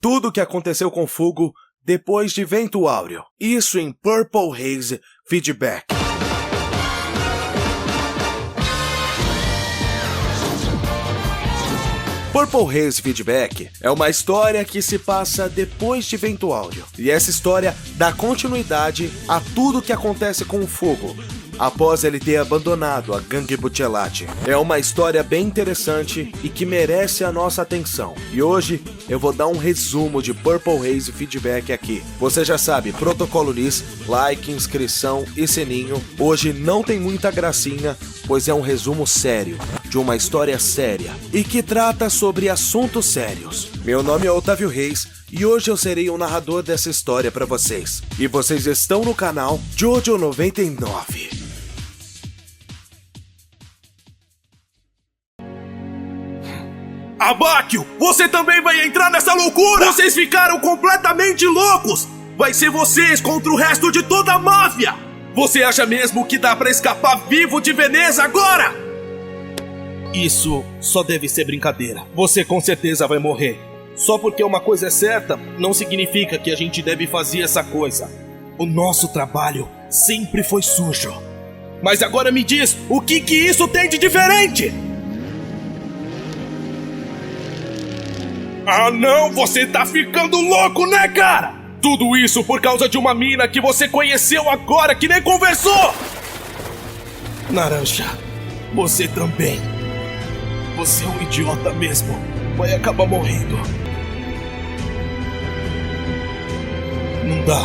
tudo o que aconteceu com Fugo depois de Vento Áureo. Isso em Purple Haze Feedback. Purple Haze Feedback é uma história que se passa depois de Vento Áureo. E essa história dá continuidade a tudo o que acontece com o Fugo após ele ter abandonado a Gangue Buccellaci. É uma história bem interessante e que merece a nossa atenção. E hoje eu vou dar um resumo de Purple Haze Feedback aqui. Você já sabe, protocolo NIS, like, inscrição e sininho. Hoje não tem muita gracinha, pois é um resumo sério, de uma história séria, e que trata sobre assuntos sérios. Meu nome é Otávio Reis, e hoje eu serei o narrador dessa história para vocês. E vocês estão no canal Jojo 99. Abáquio, você também vai entrar nessa loucura! Vocês ficaram completamente loucos! Vai ser vocês contra o resto de toda a máfia! Você acha mesmo que dá pra escapar vivo de Veneza agora? Isso só deve ser brincadeira. Você com certeza vai morrer. Só porque uma coisa é certa, não significa que a gente deve fazer essa coisa. O nosso trabalho sempre foi sujo. Mas agora me diz, o que isso tem de diferente? Ah não, você tá ficando louco, né, cara? Tudo isso por causa de uma mina que você conheceu agora, que nem conversou! Naranja, você também. Você é um idiota mesmo. Vai acabar morrendo. Não dá.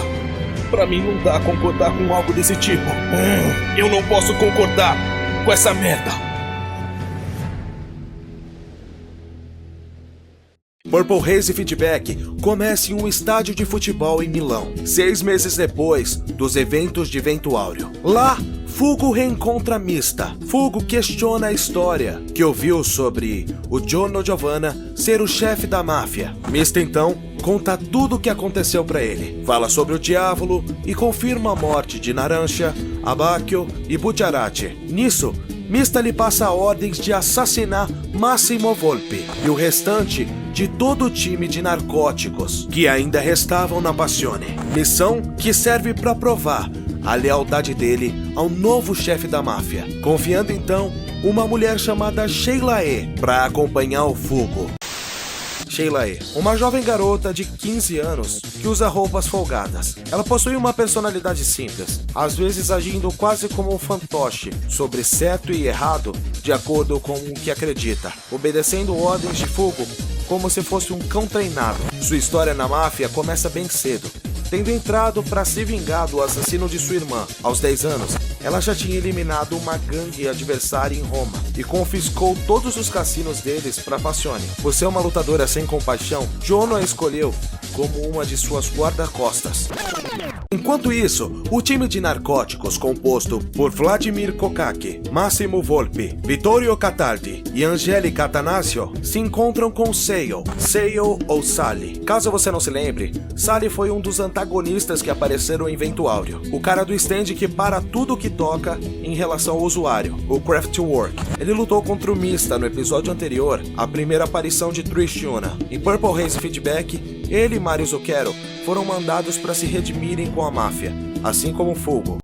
Pra mim não dá concordar com algo desse tipo. Eu não posso concordar com essa merda. Purple Haze Feedback começa em um estádio de futebol em Milão, 6 meses depois dos eventos de Vento Áureo. Lá, Fugo reencontra Mista. Fugo questiona a história que ouviu sobre o Giorno Giovanna ser o chefe da máfia. Mista então conta tudo o que aconteceu para ele. Fala sobre o Diavolo e confirma a morte de Naranja, Abáquio e Bucciarati. Nisso, Mista lhe passa ordens de assassinar Massimo Volpi e o restante de todo o time de narcóticos que ainda restavam na Passione. Missão que serve para provar a lealdade dele ao novo chefe da máfia, confiando então uma mulher chamada Sheila E para acompanhar o Fugo. Sheila E, uma jovem garota de 15 anos que usa roupas folgadas. Ela possui uma personalidade simples, às vezes agindo quase como um fantoche sobre certo e errado de acordo com o que acredita, obedecendo ordens de Fugo como se fosse um cão treinado. Sua história na máfia começa bem cedo, tendo entrado para se vingar do assassino de sua irmã. Aos 10 anos, ela já tinha eliminado uma gangue adversária em Roma e confiscou todos os cassinos deles para Passione. Por ser uma lutadora sem compaixão, Giorno a escolheu como uma de suas guarda-costas. Enquanto isso, o time de narcóticos composto por Vladimir Kokaki, Massimo Volpi, Vittorio Cataldi e Angelica Atanasio se encontram com Sale ou Sally. Caso você não se lembre, Sally foi um dos antagonistas que apareceram em Vento Áureo, o cara do stand que para tudo que toca em relação ao usuário, o Craftwork. Ele lutou contra o Mista no episódio anterior, a primeira aparição de Trish Una. Em Purple Haze Feedback, ele e Mario Zucchero foram mandados para se redimirem com a máfia, assim como Fugo.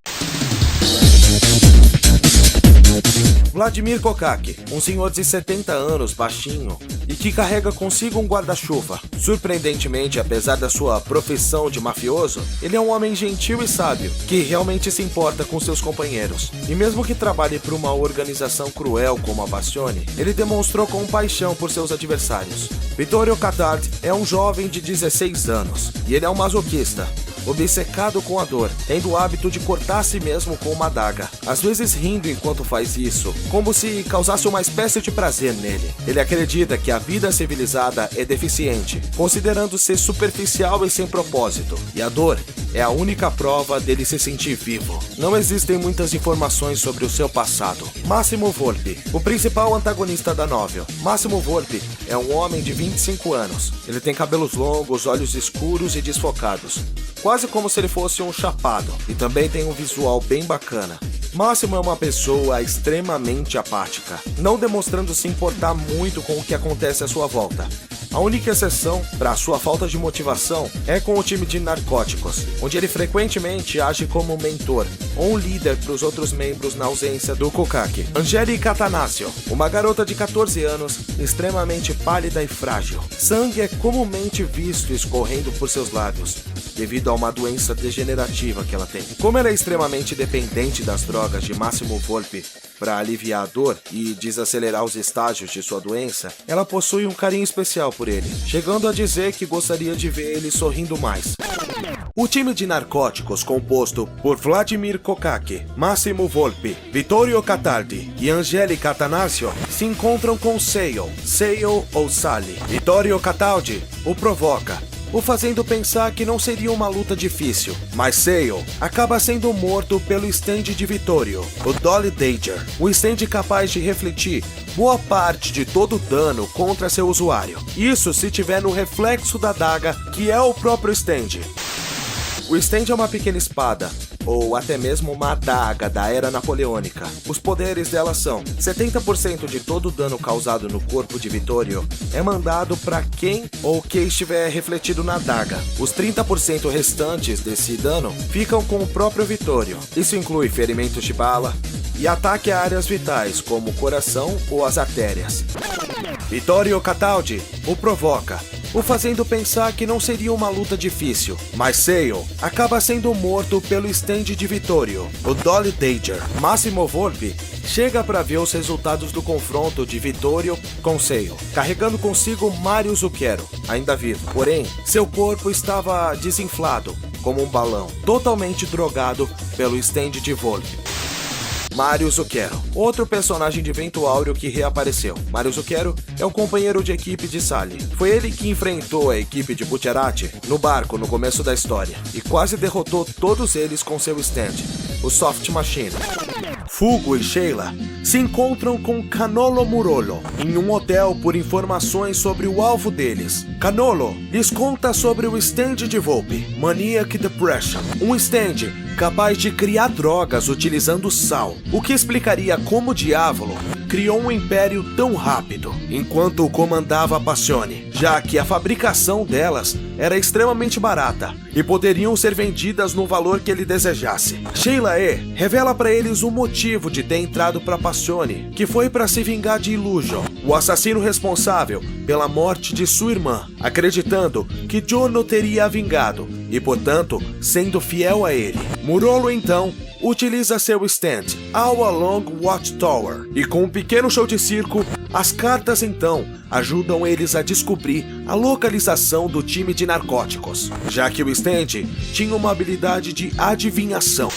Vladimir Kokaki, um senhor de 70 anos, baixinho, e que carrega consigo um guarda-chuva. Surpreendentemente, apesar da sua profissão de mafioso, ele é um homem gentil e sábio, que realmente se importa com seus companheiros. E mesmo que trabalhe para uma organização cruel como a Passione, ele demonstrou compaixão por seus adversários. Vittorio Cataldi é um jovem de 16 anos, e ele é um masoquista, obcecado com a dor, tendo o hábito de cortar a si mesmo com uma adaga, às vezes rindo enquanto faz isso, como se causasse uma espécie de prazer nele. Ele acredita que a vida civilizada é deficiente, considerando ser superficial e sem propósito, e a dor é a única prova dele se sentir vivo. Não existem muitas informações sobre o seu passado. Massimo Volpi, o principal antagonista da novel. Massimo Volpi é um homem de 25 anos. Ele tem cabelos longos, olhos escuros e desfocados, quase como se ele fosse um chapado, e também tem um visual bem bacana. Máximo é uma pessoa extremamente apática, não demonstrando se importar muito com o que acontece à sua volta. A única exceção para sua falta de motivação é com o time de narcóticos, onde ele frequentemente age como mentor ou um líder para os outros membros na ausência do Kokage. Angélica Atanasio, uma garota de 14 anos, extremamente pálida e frágil. Sangue é comumente visto escorrendo por seus lábios, devido a uma doença degenerativa que ela tem. Como ela é extremamente dependente das drogas de Massimo Volpi para aliviar a dor e desacelerar os estágios de sua doença, ela possui um carinho especial por ele, chegando a dizer que gostaria de ver ele sorrindo mais. O time de narcóticos, composto por Vladimir Kokage, Massimo Volpi, Vittorio Cataldi e Angélica Atanasio, se encontram com Seiyo ou Sally. Vittorio Cataldi o provoca, o fazendo pensar que não seria uma luta difícil, mas Seiyo acaba sendo morto pelo stand de Vittorio, o Dolly Danger, o stand capaz de refletir boa parte de todo o dano contra seu usuário. Isso se tiver no reflexo da daga, que é o próprio stand. O stand é uma pequena espada, ou até mesmo uma adaga da era napoleônica. Os poderes dela são: 70% de todo o dano causado no corpo de Vittorio é mandado para quem ou que estiver refletido na adaga. Os 30% restantes desse dano ficam com o próprio Vittorio. Isso inclui ferimentos de bala e ataque a áreas vitais, como o coração ou as artérias. Vittorio Cataldi o provoca, o fazendo pensar que não seria uma luta difícil, mas Seiyo acaba sendo morto pelo stand de Vittorio, o Dolly Danger. Massimo Volpi chega para ver os resultados do confronto de Vittorio com Seiyo, carregando consigo Mario Zucchero, ainda vivo. Porém, seu corpo estava desinflado, como um balão, totalmente drogado pelo stand de Volpi. Mario Zucchero, outro personagem de Vento Áureo que reapareceu. Mario Zucchero é o companheiro de equipe de Sally. Foi ele que enfrentou a equipe de Bucciarati no barco no começo da história e quase derrotou todos eles com seu stand, o Soft Machine. Fugo e Sheila se encontram com Canolo Murolo em um hotel por informações sobre o alvo deles. Canolo lhes conta sobre o stand de Volpi, Maniac Depression, um stand capaz de criar drogas utilizando sal, o que explicaria como Diavolo criou um império tão rápido, enquanto o comandava Passione, já que a fabricação delas era extremamente barata e poderiam ser vendidas no valor que ele desejasse. Sheila E revela para eles o motivo de ter entrado para Passione, que foi para se vingar de Illusion, o assassino responsável pela morte de sua irmã, acreditando que Giorno teria a vingado e, portanto, sendo fiel a ele. Murolo, então, utiliza seu stand, All Along Watchtower, e com um pequeno show de circo, as cartas então ajudam eles a descobrir a localização do time de narcóticos, já que o stand tinha uma habilidade de adivinhação.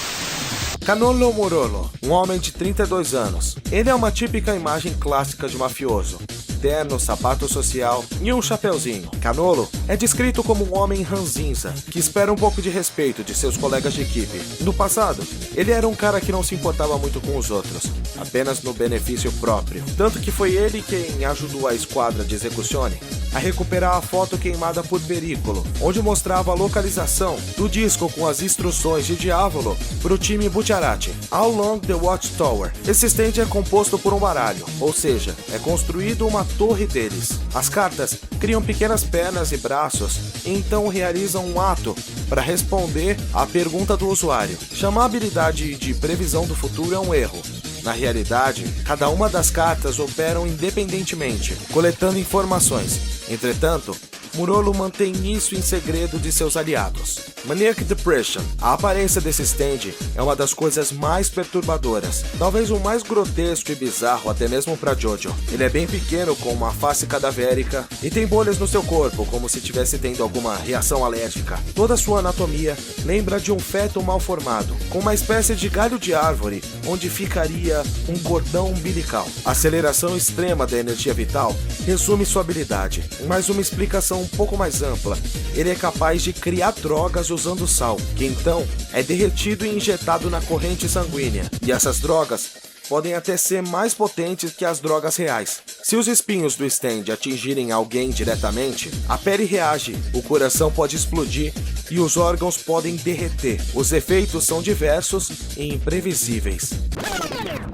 Canolo Murolo, um homem de 32 anos. Ele é uma típica imagem clássica de mafioso. Terno, sapato social e um chapeuzinho. Canolo é descrito como um homem ranzinza, que espera um pouco de respeito de seus colegas de equipe. No passado, ele era um cara que não se importava muito com os outros, apenas no benefício próprio. Tanto que foi ele quem ajudou a esquadra de Execuzione a recuperar a foto queimada por Pericolo, onde mostrava a localização do disco com as instruções de Diavolo para o time Bucciarati, All Along the Watchtower. Esse stand é composto por um baralho, ou seja, é construído uma torre deles. As cartas criam pequenas pernas e braços e então realizam um ato para responder à pergunta do usuário. Chamar a habilidade de previsão do futuro é um erro. Na realidade, cada uma das cartas operam independentemente, coletando informações. Entretanto, Murolo mantém isso em segredo de seus aliados. Maniac Depression. A aparência desse stand é uma das coisas mais perturbadoras, talvez o mais grotesco e bizarro até mesmo para Jojo. Ele é bem pequeno, com uma face cadavérica e tem bolhas no seu corpo, como se estivesse tendo alguma reação alérgica. Toda sua anatomia lembra de um feto mal formado, com uma espécie de galho de árvore onde ficaria um cordão umbilical. A aceleração extrema da energia vital resume sua habilidade, mas uma explicação um pouco mais ampla. Ele é capaz de criar drogas usando sal, que então é derretido e injetado na corrente sanguínea, e essas drogas podem até ser mais potentes que as drogas reais. Se os espinhos do stand atingirem alguém diretamente, a pele reage, o coração pode explodir e os órgãos podem derreter. Os efeitos são diversos e imprevisíveis.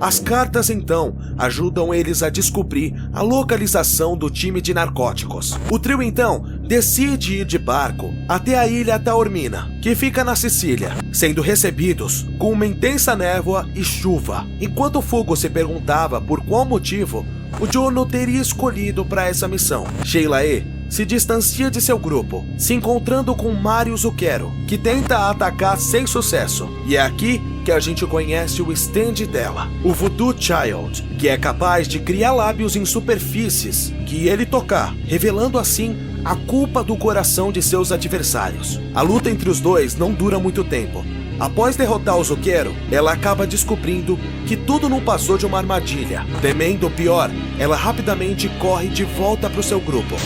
As cartas então ajudam eles a descobrir a localização do time de narcóticos. O trio então decide ir de barco até a ilha Taormina, que fica na Sicília, sendo recebidos com uma intensa névoa e chuva. Enquanto Fugo se perguntava por qual motivo o Giorno teria escolhido para essa missão, Sheila E. se distancia de seu grupo, se encontrando com Mario Zucchero, que tenta atacar sem sucesso. E é aqui que a gente conhece o stand dela, o Voodoo Child, que é capaz de criar lábios em superfícies que ele tocar, revelando assim a culpa do coração de seus adversários. A luta entre os dois não dura muito tempo. Após derrotar o Zucchero, ela acaba descobrindo que tudo não passou de uma armadilha. Temendo o pior, ela rapidamente corre de volta para o seu grupo.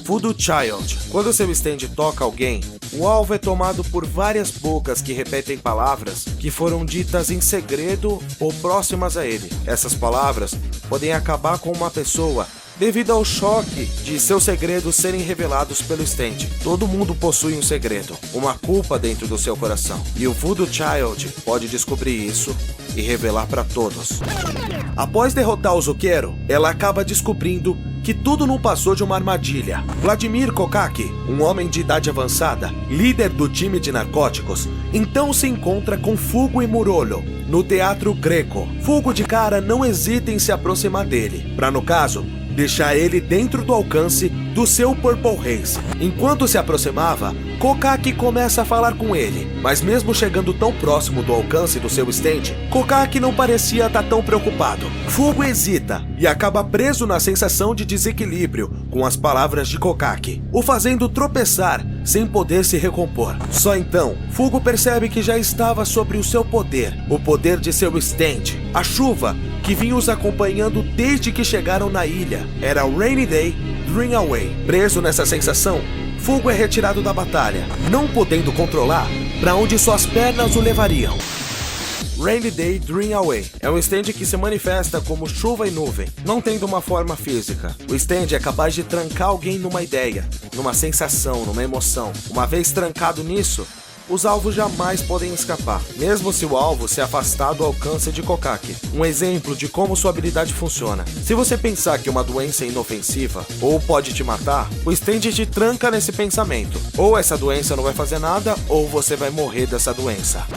Voodoo Child. Quando seu stand toca alguém, o alvo é tomado por várias bocas que repetem palavras que foram ditas em segredo ou próximas a ele. Essas palavras podem acabar com uma pessoa devido ao choque de seus segredos serem revelados pelo stand. Todo mundo possui um segredo, uma culpa dentro do seu coração. E o Voodoo Child pode descobrir isso e revelar para todos. Após derrotar o Zucchero, ela acaba descobrindo que tudo não passou de uma armadilha. Vladimir Kokaki, um homem de idade avançada, líder do time de narcóticos, então se encontra com Fugo e Murolo no Teatro Greco. Fugo de cara não hesita em se aproximar dele, para no caso, deixar ele dentro do alcance do seu Purple Haze. Enquanto se aproximava, Kokaki começa a falar com ele, mas mesmo chegando tão próximo do alcance do seu stand, Kokaki não parecia estar tão preocupado. Fugo hesita e acaba preso na sensação de desequilíbrio com as palavras de Kokaki, o fazendo tropeçar sem poder se recompor. Só então, Fugo percebe que já estava sobre o seu poder, o poder de seu stand. A chuva que vinha os acompanhando desde que chegaram na ilha era Rainy Day, Dream Away. Preso nessa sensação, Fugo é retirado da batalha, não podendo controlar para onde suas pernas o levariam. Rainy Day, Dream Away é um stand que se manifesta como chuva e nuvem, não tendo uma forma física. O stand é capaz de trancar alguém numa ideia, numa sensação, numa emoção. Uma vez trancado nisso, os alvos jamais podem escapar, mesmo se o alvo se afastar do alcance de Kokaki. Um exemplo de como sua habilidade funciona. Se você pensar que uma doença é inofensiva ou pode te matar, o stand te tranca nesse pensamento. Ou essa doença não vai fazer nada, ou você vai morrer dessa doença.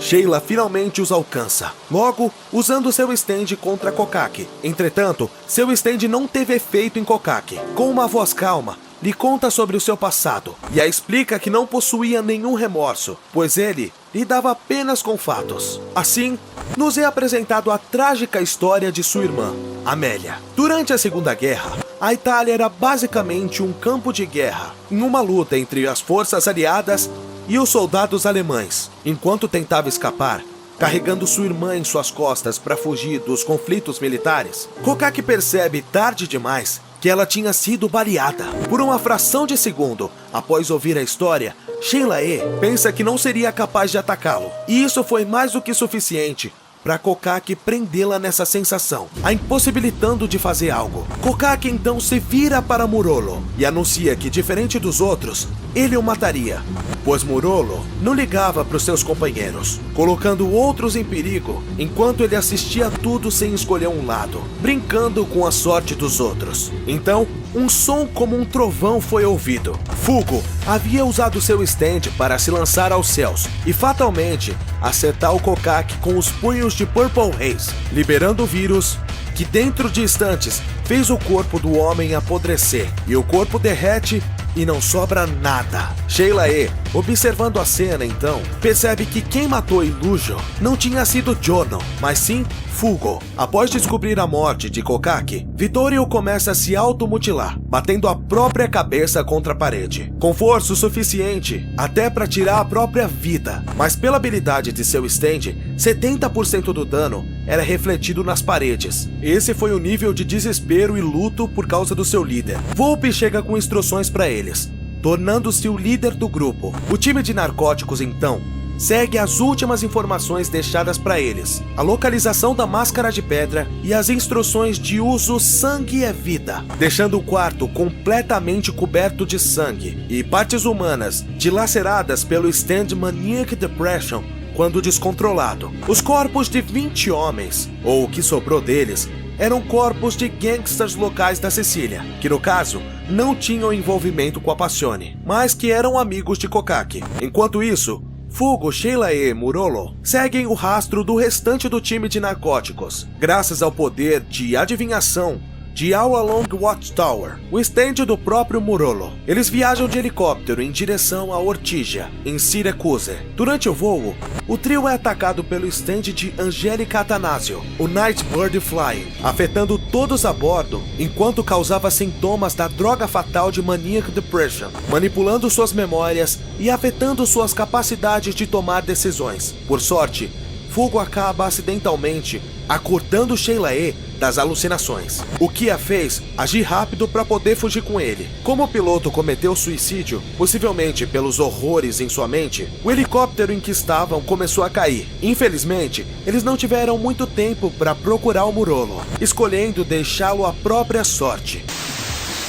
Sheila finalmente os alcança, logo usando seu stand contra Kokaki. Entretanto, seu stand não teve efeito em Kokaki. Com uma voz calma, lhe conta sobre o seu passado e a explica que não possuía nenhum remorso, pois ele lidava apenas com fatos. Assim, nos é apresentado a trágica história de sua irmã, Amélia. Durante a Segunda Guerra, a Itália era basicamente um campo de guerra, em uma luta entre as forças aliadas e os soldados alemães. Enquanto tentava escapar, carregando sua irmã em suas costas para fugir dos conflitos militares, Kokaki percebe tarde demais que ela tinha sido baleada. Por uma fração de segundo, após ouvir a história, Sheila E. pensa que não seria capaz de atacá-lo. E isso foi mais do que suficiente para Kokaki prendê-la nessa sensação, a impossibilitando de fazer algo. Kokaki então se vira para Murolo e anuncia que, diferente dos outros, ele o mataria, pois Murolo não ligava para os seus companheiros, colocando outros em perigo, enquanto ele assistia tudo sem escolher um lado, brincando com a sorte dos outros. Então, um som como um trovão foi ouvido. Fugo havia usado seu stand para se lançar aos céus e fatalmente acertar o Kokaki com os punhos de Purple Haze, liberando o vírus que dentro de instantes fez o corpo do homem apodrecer e o corpo derrete e não sobra nada. Sheila E., observando a cena então, percebe que quem matou Illusion não tinha sido Giorno, mas sim Fugo. Após descobrir a morte de Kokaki, Vittorio começa a se automutilar, batendo a própria cabeça contra a parede, com força o suficiente até para tirar a própria vida. Mas pela habilidade de seu stand, 70% do dano era refletido nas paredes. Esse foi o nível de desespero e luto por causa do seu líder. Volpe chega com instruções para eles, tornando-se o líder do grupo. O time de narcóticos então segue as últimas informações deixadas para eles, a localização da máscara de pedra e as instruções de uso sangue é vida, deixando o quarto completamente coberto de sangue e partes humanas dilaceradas pelo stand Maniac Depression quando descontrolado. Os corpos de 20 homens, ou o que sobrou deles, eram corpos de gangsters locais da Sicília, que no caso não tinham envolvimento com a Passione, mas que eram amigos de Kokaki. Enquanto isso, Fugo, Sheila e Murolo seguem o rastro do restante do time de narcóticos, graças ao poder de adivinhação de All Along Watchtower, o stand do próprio Murolo. Eles viajam de helicóptero em direção a Ortigia, em Syracuse. Durante o voo, o trio é atacado pelo stand de Angelica Attanasio, o Nightbird Flying, afetando todos a bordo enquanto causava sintomas da droga fatal de Maniac Depression, manipulando suas memórias e afetando suas capacidades de tomar decisões. Por sorte, Fugo acaba acidentalmente acordando Sheila E das alucinações, o que a fez agir rápido para poder fugir com ele. Como o piloto cometeu suicídio, possivelmente pelos horrores em sua mente, o helicóptero em que estavam começou a cair. Infelizmente, eles não tiveram muito tempo para procurar o Murolo, escolhendo deixá-lo à própria sorte.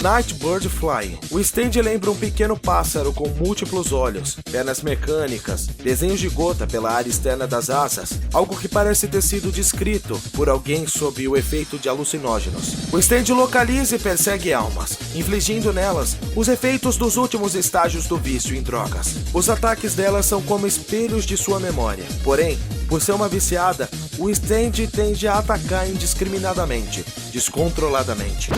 Nightbird Flying. O stand lembra um pequeno pássaro com múltiplos olhos, pernas mecânicas, desenhos de gota pela área externa das asas, algo que parece ter sido descrito por alguém sob o efeito de alucinógenos. O stand localiza e persegue almas, infligindo nelas os efeitos dos últimos estágios do vício em drogas. Os ataques delas são como espelhos de sua memória, porém, por ser uma viciada, o stand tende a atacar indiscriminadamente, descontroladamente.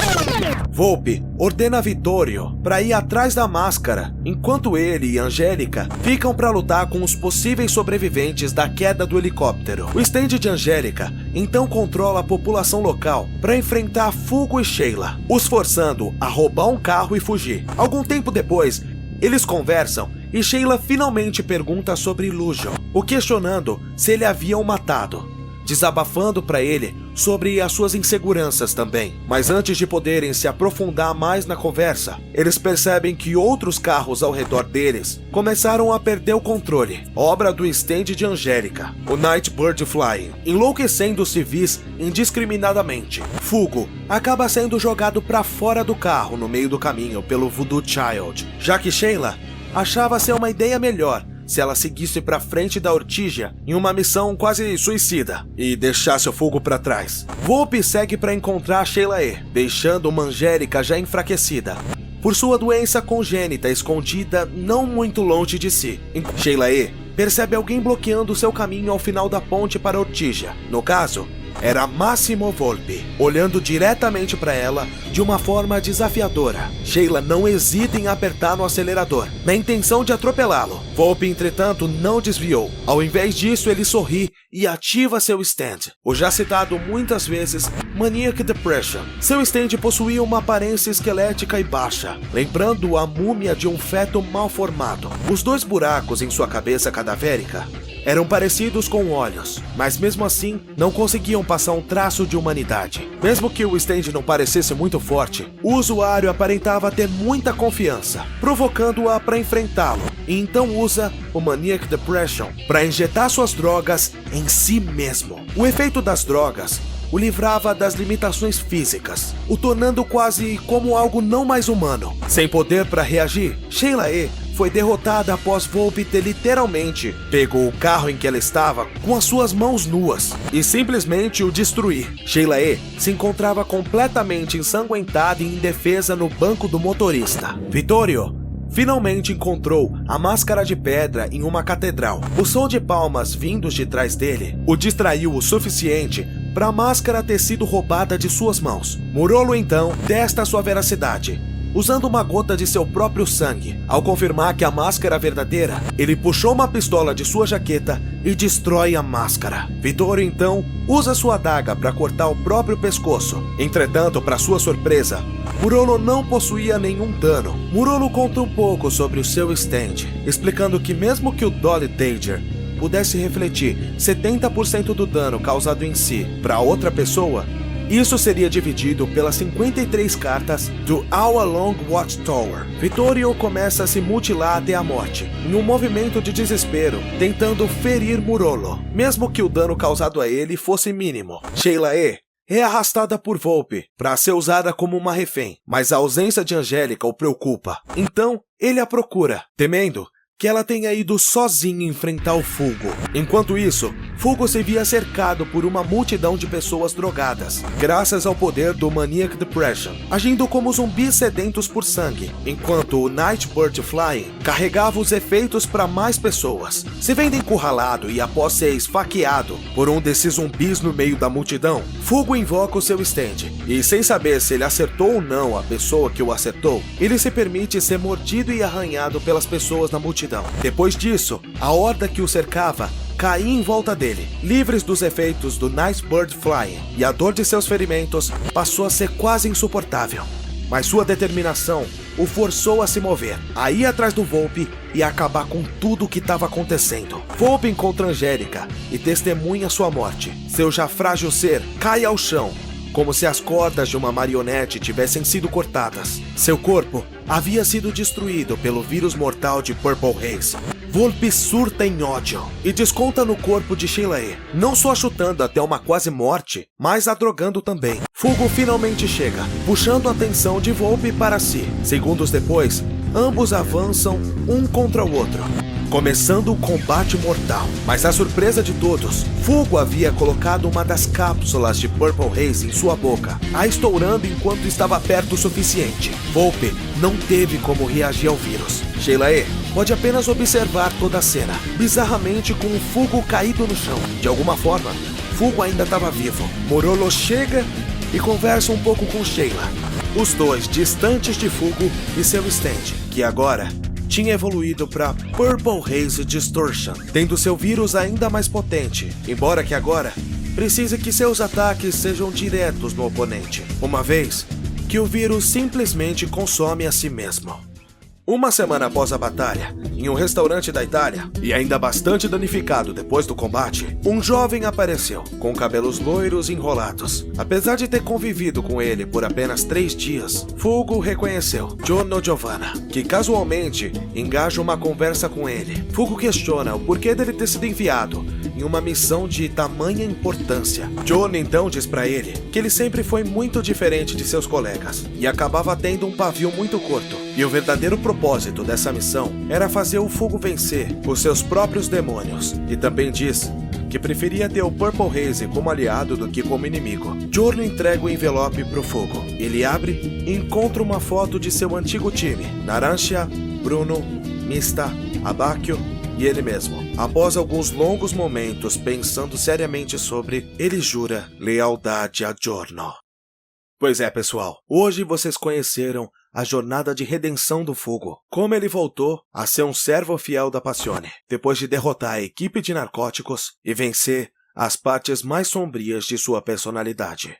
Volpe ordena a Vittorio para ir atrás da máscara, enquanto ele e Angélica ficam para lutar com os possíveis sobreviventes da queda do helicóptero. O stand de Angélica então controla a população local para enfrentar Fugo e Sheila, os forçando a roubar um carro e fugir. Algum tempo depois, eles conversam e Sheila finalmente pergunta sobre Lujo, o questionando se ele havia o matado, desabafando para ele sobre as suas inseguranças também. Mas antes de poderem se aprofundar mais na conversa, eles percebem que outros carros ao redor deles começaram a perder o controle, obra do stand de Angélica, o Nightbird Flying, enlouquecendo os civis indiscriminadamente. Fugo acaba sendo jogado para fora do carro no meio do caminho pelo Voodoo Child, já que Sheila achava ser uma ideia melhor se ela seguisse para frente da Ortigia em uma missão quase suicida e deixasse o Fugo para trás. Volpe segue para encontrar Sheila E, deixando uma Angélica já enfraquecida por sua doença congênita escondida não muito longe de si. Sheila E percebe alguém bloqueando seu caminho ao final da ponte para Ortigia. No caso, era Massimo Volpe, olhando diretamente para ela de uma forma desafiadora. Sheila não hesita em apertar no acelerador, na intenção de atropelá-lo. Volpe, entretanto, não desviou. Ao invés disso, ele sorri e ativa seu stand, o já citado muitas vezes Maniac Depression. Seu stand possuía uma aparência esquelética e baixa, lembrando a múmia de um feto mal formado. Os dois buracos em sua cabeça cadavérica eram parecidos com olhos, mas mesmo assim não conseguiam passar um traço de humanidade. Mesmo que o stand não parecesse muito forte, o usuário aparentava ter muita confiança, provocando-a para enfrentá-lo, e então usa o Maniac Depression para injetar suas drogas em si mesmo. O efeito das drogas o livrava das limitações físicas, o tornando quase como algo não mais humano. Sem poder para reagir, Sheila E foi derrotada após Volpe ter literalmente pego o carro em que ela estava com as suas mãos nuas e simplesmente o destruir. Sheila E se encontrava completamente ensanguentada e indefesa no banco do motorista. Vittorio finalmente encontrou a máscara de pedra em uma catedral. O som de palmas vindos de trás dele o distraiu o suficiente para a máscara ter sido roubada de suas mãos. Murolo então testa sua veracidade, usando uma gota de seu próprio sangue. Ao confirmar que a máscara era verdadeira, ele puxou uma pistola de sua jaqueta e destrói a máscara. Vittorio então usa sua adaga para cortar o próprio pescoço. Entretanto, para sua surpresa, Murolo não possuía nenhum dano. Murolo conta um pouco sobre o seu stand, explicando que mesmo que o Dolly Danger pudesse refletir 70% do dano causado em si para outra pessoa, isso seria dividido pelas 53 cartas do All Along Watchtower. Vittorio começa a se mutilar até a morte, em um movimento de desespero, tentando ferir Murolo, mesmo que o dano causado a ele fosse mínimo. Sheila E é arrastada por Volpe para ser usada como uma refém, mas a ausência de Angélica o preocupa. Então, ele a procura. Temendo que ela tenha ido sozinha enfrentar o Fugo. Enquanto isso, Fugo se via cercado por uma multidão de pessoas drogadas, graças ao poder do Maniac Depression, agindo como zumbis sedentos por sangue, enquanto o Nightbird Flying carregava os efeitos para mais pessoas. Se vendo encurralado e após ser esfaqueado por um desses zumbis no meio da multidão, Fugo invoca o seu stand, e sem saber se ele acertou ou não a pessoa que o acertou, ele se permite ser mordido e arranhado pelas pessoas na multidão. Depois disso, a horda que o cercava caía em volta dele, livres dos efeitos do Nightbird Flying, e a dor de seus ferimentos passou a ser quase insuportável. Mas sua determinação o forçou a se mover, a ir atrás do Volpe e acabar com tudo o que estava acontecendo. Volpe encontra Angélica e testemunha sua morte. Seu já frágil ser cai ao chão, como se as cordas de uma marionete tivessem sido cortadas. Seu corpo havia sido destruído pelo vírus mortal de Purple Haze. Volpe surta em ódio e desconta no corpo de Shaylae, não só chutando até uma quase morte, mas a drogando também. Fugo finalmente chega, puxando a atenção de Volpe para si. Segundos depois, ambos avançam um contra o outro, começando o combate mortal. Mas à surpresa de todos, Fugo havia colocado uma das cápsulas de Purple Haze em sua boca, a estourando enquanto estava perto o suficiente. Volpe não teve como reagir ao vírus. Shaylae pode apenas observar toda a cena, bizarramente com o Fugo caído no chão. De alguma forma, Fugo ainda estava vivo. Morolo chega e conversa um pouco com Shayla, os dois distantes de Fugo e seu stand, que agora tinha evoluído para Purple Haze Distortion, tendo seu vírus ainda mais potente, embora que agora precise que seus ataques sejam diretos no oponente, uma vez que o vírus simplesmente consome a si mesmo. Uma semana após a batalha, em um restaurante da Itália, e ainda bastante danificado depois do combate, um jovem apareceu, com cabelos loiros enrolados. Apesar de ter convivido com ele por apenas 3 dias, Fugo reconheceu Giorno Giovanna, que casualmente engaja uma conversa com ele. Fugo questiona o porquê dele ter sido enviado em uma missão de tamanha importância. Giorno então diz pra ele que ele sempre foi muito diferente de seus colegas, e acabava tendo um pavio muito curto, e o verdadeiro propósito dessa missão era fazer o Fugo vencer os seus próprios demônios, e também diz que preferia ter o Purple Haze como aliado do que como inimigo. Giorno entrega o envelope pro Fugo. Ele abre e encontra uma foto de seu antigo time, Narancia, Bruno, Mista, Abacchio e ele mesmo. Após alguns longos momentos pensando seriamente sobre, ele jura lealdade a Giorno. Pois é, pessoal, hoje vocês conheceram a jornada de redenção do Fugo, como ele voltou a ser um servo fiel da Passione, depois de derrotar a equipe de narcóticos e vencer as partes mais sombrias de sua personalidade.